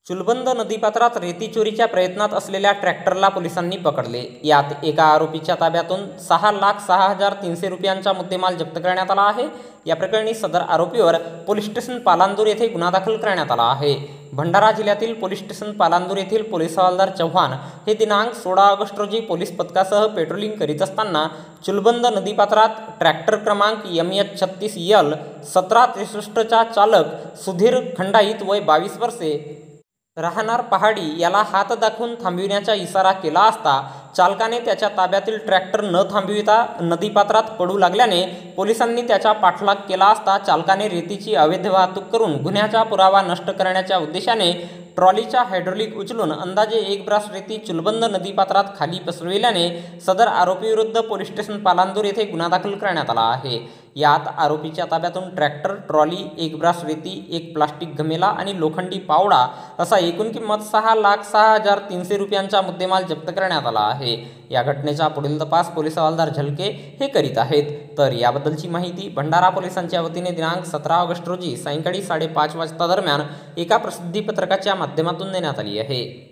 चुलबंद नदीपात्रात रेती चोरीच्या प्रयत्नात असलेल्या ट्रॅक्टरला पोलिसांनी पकडले। यात एका आरोपीच्या ताब्यातून 6,06,300 रुपयांचा मुद्देमाल जप्त करण्यात आला आहे। या प्रकरणी सदर आरोपीवर पोलीस स्टेशन पालांदूर येथे गुन्हा दाखल करण्यात आला आहे। भंडारा जिल्ह्यातील पोलीस स्टेशन पालांदूर येथील पोलीस हवालदार चव्हाण हे दिनांक 16 ऑगस्ट रोजी पोलीस पथकासह पेट्रोलिंग करीत असताना चुलबंद नदीपात्रात ट्रॅक्टर क्रमांक MH36L 1763 चा चालक सुधीर खंडाईत वय 22 वर्षे राहणार पहाडी याला हात दाखवून थांबविण्याचा इशारा केला असता चालकाने त्याच्या ताब्यातील ट्रॅक्टर न थांबविता नदीपात्रात पडू लागल्याने पोलिसांनी त्याचा पाठलाग केला असता चालकाने रेतीची अवैध वाहतूक करून गुन्ह्याचा पुरावा नष्ट करण्याच्या उद्देशाने ट्रॉलीचा हायड्रोलिक उचलून अंदाजे 1 ब्रास रेती चुलबंद नदीपात्रात खाली पसरविल्याने सदर आरोपीविरुद्ध पोलीस स्टेशन पालांदूर येथे गुन्हा दाखल करण्यात आला आहे। यात आरोपीच्या ताब्यातून ट्रॅक्टर, ट्रॉली, 1 ब्रास रेती, 1 प्लास्टिक घमेला आणि लोखंडी पावडा असा एकूण किंमत 6,06,300 रुपयांचा मुद्देमाल जप्त करण्यात आला आहे। या घटनेचा पुढील तपास पोलीस हवालदार झलके हे करीत आहेत। तर याबद्दलची माहिती भंडारा पोलिसांच्या वतीने दिनांक 17 ऑगस्ट रोजी सायंकाळी 5:30 वाजता दरम्यान एका प्रसिद्धी पत्रकाच्या माध्यमातून देण्यात आली आहे।